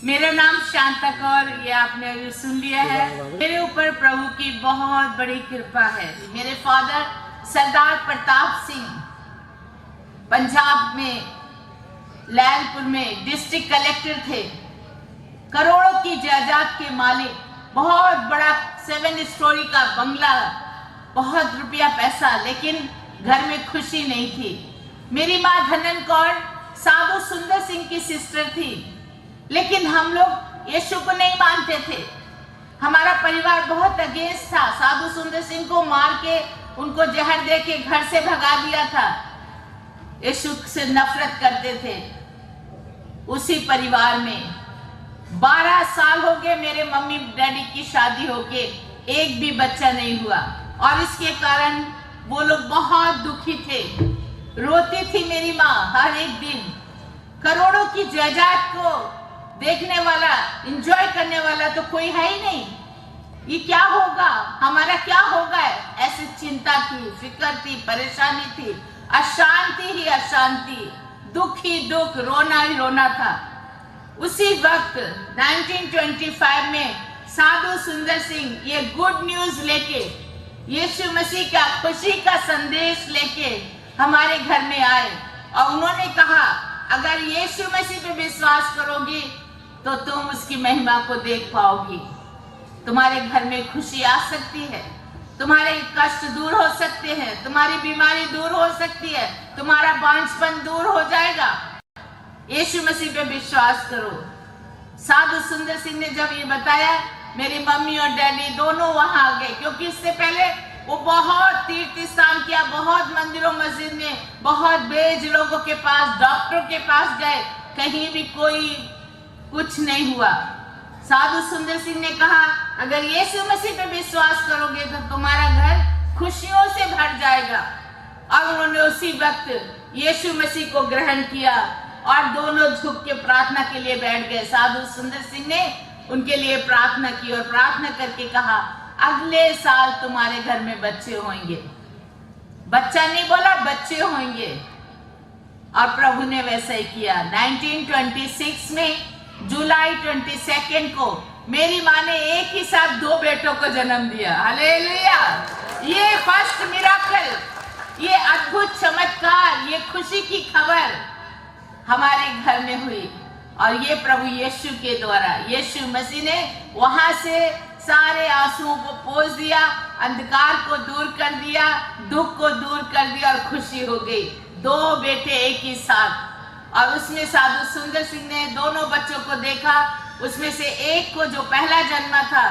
मेरा नाम शांता कौर, ये आपने अभी सुन लिया है। मेरे ऊपर प्रभु की बहुत बड़ी कृपा है। मेरे फादर सरदार प्रताप सिंह पंजाब में लैलपुर में डिस्ट्रिक्ट कलेक्टर थे। करोड़ों की जायदाद के मालिक, बहुत बड़ा 7 स्टोरी का बंगला, बहुत रुपया पैसा, लेकिन घर में खुशी नहीं थी। मेरी माँ धनन कौर साधु सुंदर सिंह की सिस्टर थी, लेकिन हम लोग यीशु को नहीं मानते थे। हमारा परिवार बहुत अगेंस्ट था। साधु सुंदर सिंह को मार के उनको जहर दे के घर से भगा दिया था। यीशु से नफरत करते थे। उसी परिवार में 12 साल हो गए मेरे मम्मी डैडी की शादी होके, एक भी बच्चा नहीं हुआ, और इसके कारण वो लोग बहुत दुखी थे। रोती थी मेरी माँ हर एक दिन। करोड़ों की जायदाद को देखने वाला, एंजॉय करने वाला तो कोई है ही नहीं। ये क्या होगा, हमारा क्या होगा, ऐसी चिंता थी, फिक्र थी, परेशानी थी, अशांति ही अशांति, दुख ही दुख, रोना ही रोना था। उसी वक्त 1925 में साधु सुंदर सिंह ये गुड न्यूज लेके, यीशु मसीह का खुशी का संदेश लेके हमारे घर में आए, और उन्होंने कहा अगर यीशु मसीह पे विश्वास करोगी तो तुम उसकी महिमा को देख पाओगी। तुम्हारे घर में खुशी आ सकती है, तुम्हारे कष्ट दूर हो सकते हैं, तुम्हारी बीमारी दूर हो सकती है, तुम्हारा बांझपन दूर हो जाएगा। यीशु मसीह पे विश्वास करो। साधु सुंदर सिंह ने जब ये बताया, मेरी मम्मी और डैडी दोनों वहां आ गए, क्योंकि इससे पहले वो बहुत तीर्थ स्थान किया, बहुत मंदिरों मस्जिद में, बहुत बेज लोगों के पास, डॉक्टर के पास गए, कहीं भी कोई कुछ नहीं हुआ। साधु सुंदर सिंह ने कहा अगर यीशु मसीह पे विश्वास करोगे तो तुम्हारा घर खुशियों से भर जाएगा। और उन्होंने उसी वक्त यीशु मसीह को ग्रहण किया और दोनों झुक के प्रार्थना के लिए बैठ गए। साधु सुंदर सिंह ने उनके लिए प्रार्थना की और प्रार्थना करके कहा अगले साल तुम्हारे घर में बच्चे होंगे। बच्चा नहीं बोला, बच्चे होंगे। और प्रभु ने वैसा ही किया। 1926 में जुलाई 22 को मेरी माँ ने एक ही साथ 2 बेटों को जन्म दिया। हालेलुया! ये फर्स्ट मिराकल, ये अद्भुत चमत्कार, ये खुशी की खबर हमारे घर में हुई, और ये प्रभु यीशु के द्वारा। यीशु मसीह ने वहां से सारे आंसुओं को पोंछ दिया, अंधकार को दूर कर दिया, दुख को दूर कर दिया, और खुशी हो गई। 2 बेटे एक ही साथ। और उसमें साधु सुंदर सिंह ने दोनों बच्चों को देखा, उसमें से एक को जो पहला जन्मा था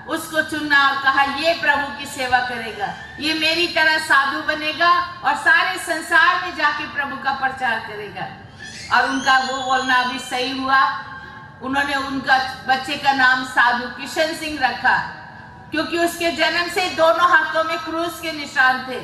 उसको चुना और कहा ये प्रभु की सेवा करेगा, ये मेरी तरह साधु बनेगा और सारे संसार में जाके प्रभु का प्रचार करेगा। और उनका वो बोलना भी सही हुआ। उन्होंने उनका बच्चे का नाम साधु किशन सिंह रखा, क्योंकि उसके जन्म से दोनों हाथों में क्रूस के निशान थे।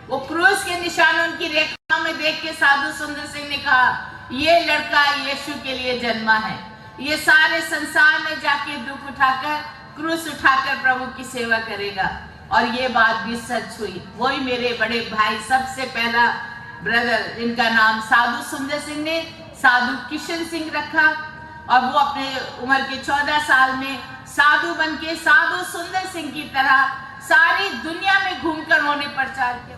वो क्रूस के निशान उनकी रेखा में देख के साधु सुंदर सिंह ने कहा ये लड़का यीशु के लिए जन्मा है, ये सारे संसार में जाके दुख उठाकर, क्रूस उठाकर प्रभु की सेवा करेगा। और ये बात भी सच हुई। वही मेरे बड़े भाई, सबसे पहला ब्रदर, जिनका नाम साधु सुंदर सिंह ने साधु किशन सिंह रखा, और वो अपने उम्र के 14 साल में साधु बन के साधु सुंदर सिंह की तरह सारी दुनिया में घूमकर उन्होंने प्रचार किया।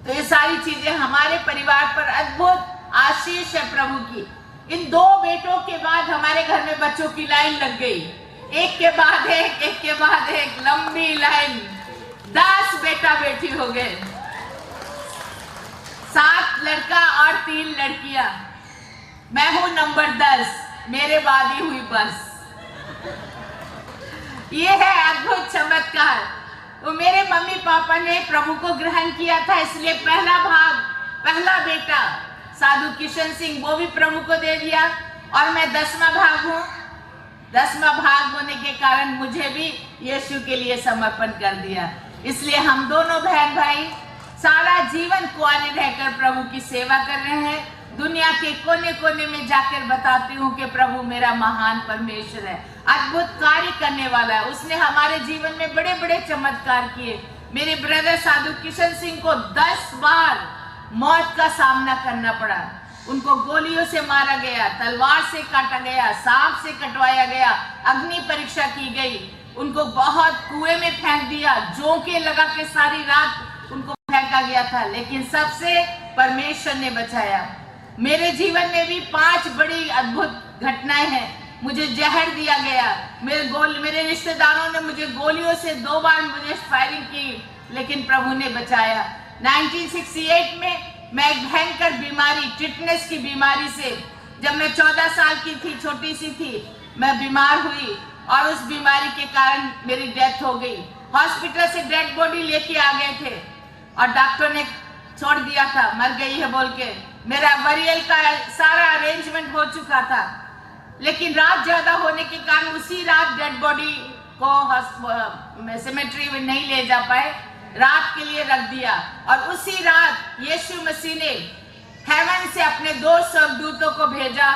तो ये सारी चीजें हमारे परिवार पर अद्भुत आशीष है प्रभु की। इन 2 बेटों के बाद हमारे घर में बच्चों की लाइन लग गई, एक के बाद एक, एक के बाद एक, लंबी लाइन। 10 बेटा बेटी हो गए, 7 लड़का और 3 लड़कियां। मैं हूं नंबर 10, मेरे बाद ही हुई बस। ये है अद्भुत चमत्कार। वो मेरे मम्मी पापा ने प्रभु को ग्रहण किया था, इसलिए पहला भाग, पहला बेटा साधु किशन सिंह, वो भी प्रभु को दे दिया, और मैं 10वां भाग हूँ। 10वां भाग होने के कारण मुझे भी यीशु के लिए समर्पण कर दिया। इसलिए हम दोनों बहन भाई सारा जीवन कुंवारे रहकर प्रभु की सेवा कर रहे हैं। दुनिया के कोने कोने में जाकर बताती हूँ कि प्रभु मेरा महान परमेश्वर है, अद्भुत कार्य करने वाला है। उसने हमारे जीवन में बड़े बड़े चमत्कार किए। मेरे ब्रदर साधु किशन सिंह को 10 बार मौत का सामना करना पड़ा। उनको गोलियों से मारा गया, तलवार से काटा गया, सांप से कटवाया गया, अग्नि परीक्षा की गई, उनको बहुत कुएं में फेंक दिया, जोंके लगा के सारी रात उनको फेंका गया था, लेकिन सबसे परमेश्वर ने बचाया। मेरे जीवन में भी 5 बड़ी अद्भुत घटनाएं हैं। मुझे जहर दिया गया, मेरे रिश्तेदारों ने मुझे गोलियों से 2 बार मुझे फायरिंग की, लेकिन प्रभु ने बचाया। 1968 में मैं एक भयंकर बीमारी, टिटनेस की बीमारी से, जब मैं 14 साल की थी, छोटी सी थी, मैं बीमार हुई और उस बीमारी के कारण मेरी डेथ हो गई। हॉस्पिटल से डेड बॉडी लेके आ गए थे और डॉक्टर ने छोड़ दिया था, मर गई है बोल के। मेरा बरियल का सारा अरेंजमेंट हो चुका था, लेकिन रात ज्यादा होने के कारण उसी रात डेड बॉडी को सेमेट्री में नहीं ले जा पाए, रात के लिए रख दिया। और उसी रात यीशु मसीह ने हेवन से अपने 2 स्वर्गदूतों को भेजा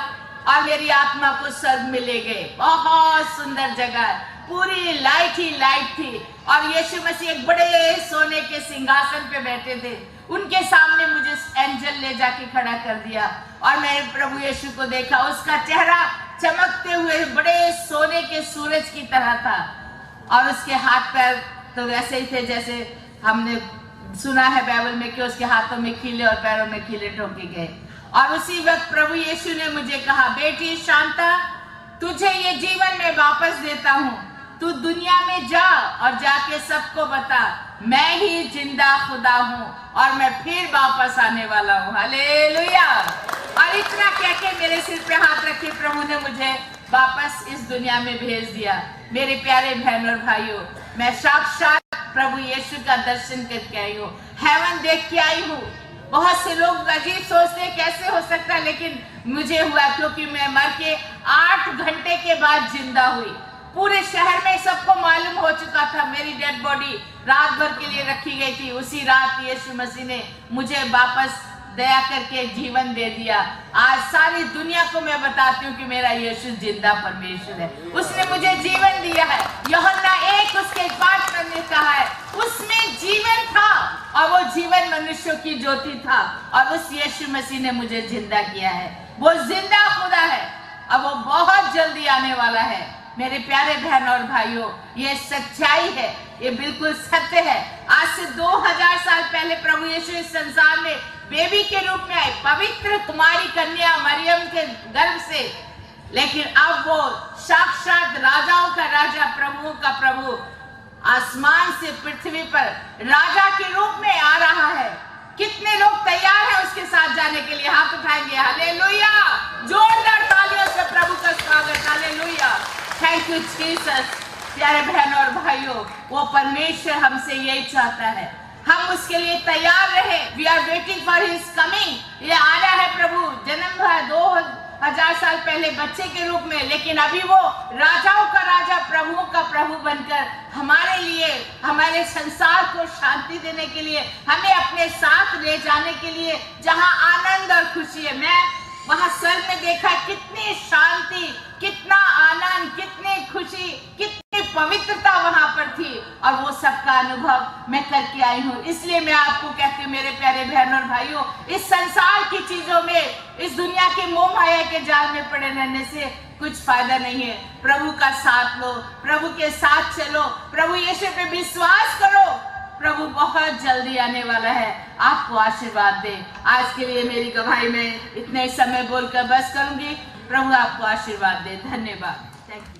और मेरी आत्मा को स्वर्ग में ले गए। बहुत सुंदर जगह, पूरी लाइट ही लाइट थी और यीशु मसीह एक बड़े सोने के सिंहासन पे बैठे थे। उनके सामने मुझे एंजल ले जाके खड़ा कर दिया और मैंने प्रभु यीशु को देखा। उसका चेहरा चमकते हुए बड़े सोने के सूरज की तरह था और उसके हाथ पैर तो वैसे ही थे जैसे हमने सुना है बाइबल में कि उसके हाथों में खीले और पैरों में खीले ठोके गए। और उसी वक्त प्रभु यीशु ने मुझे कहा, बेटी शांता, तुझे ये जीवन में वापस देता हूँ, तू दुनिया में जा और जाके सबको बता, मैं ही जिंदा खुदा हूँ और मैं फिर वापस आने वाला हूँ। हालेलुया। और इतना कह के मेरे सिर पे हाथ रखे प्रभु ने मुझे वापस इस दुनिया में भेज दिया। मेरे प्यारे बहन और भाइयों, मैं साक्षात प्रभु यीशु का दर्शन करके आई हूँ, हेवन देख के आई हूँ। बहुत से लोग अजीब सोचते हैं कैसे हो सकता है, लेकिन मुझे हुआ क्योंकि मैं मर के 8 घंटे के बाद जिंदा हुई। पूरे शहर में सबको मालूम हो चुका था, मेरी डेड बॉडी रात भर के लिए रखी गई थी। उसी रात यीशु मसीह ने मुझे वापस दया करके जीवन दे दिया। आज सारी दुनिया को मैं बताती हूँ कि मेरा यीशु जिंदा परमेश्वर है, उसने मुझे जीवन दिया है। यूहन्ना 1 उसके 5 में ने कहा है, उसमें जीवन था और वो जीवन मनुष्यों की ज्योति था और उस यीशु मसीह ने मुझे जिंदा किया है। वो जिंदा खुदा है और वो बहुत जल्दी आने वाला है। मेरे प्यारे बहन और भाइयों, ये सच्चाई है, ये बिल्कुल सत्य है। आज से 2000 साल पहले प्रभु यीशु इस संसार में बेबी के रूप में आए, पवित्र कुमारी कन्या मरियम के गर्भ से, लेकिन अब वो साक्षात राजाओं का राजा, प्रभुओं का प्रभु, आसमान से पृथ्वी पर राजा के रूप में आ रहा है। कितने लोग तैयार हैं उसके साथ जाने के लिए? हाथ उठाएंगे। हालेलुया। जोरदार तालियों से प्रभु का स्वागत। हालेलुया। Thank you Jesus. प्यारे बहनों और भाइयों, वो परमेश्वर हमसे यही चाहता है, हम उसके लिए तैयार रहे। We are waiting for his coming. ये आ रहा है प्रभु, जन्म हुआ 2000 साल पहले बच्चे के रूप में, लेकिन अभी वो राजाओं का राजा, प्रभुओं का प्रभु बनकर हमारे लिए, हमारे संसार को शांति देने के लिए, हमें अपने साथ ले जाने के लिए, जहां आनंद और खुशी है। मैं वहां स्वर्ग में देखा कितनी शांति, कितना आनंद, कितनी खुशी, कितनी पवित्रता वहां पर थी और वो सबका अनुभव मैं करके आई हूँ। इसलिए मैं आपको कहती हूँ मेरे प्यारे बहनों और भाइयों, इस संसार की चीजों में, इस दुनिया के मोह माया के जाल में पड़े रहने से कुछ फायदा नहीं है। प्रभु का साथ लो, प्रभु के साथ चलो, प्रभु यीशु पे विश्वास करो। प्रभु बहुत जल्दी आने वाला है, आपको आशीर्वाद दे। आज के लिए मेरी गवाही में इतने समय बोलकर बस करूंगी। प्रभु आपको आशीर्वाद दे। धन्यवाद। Thank you.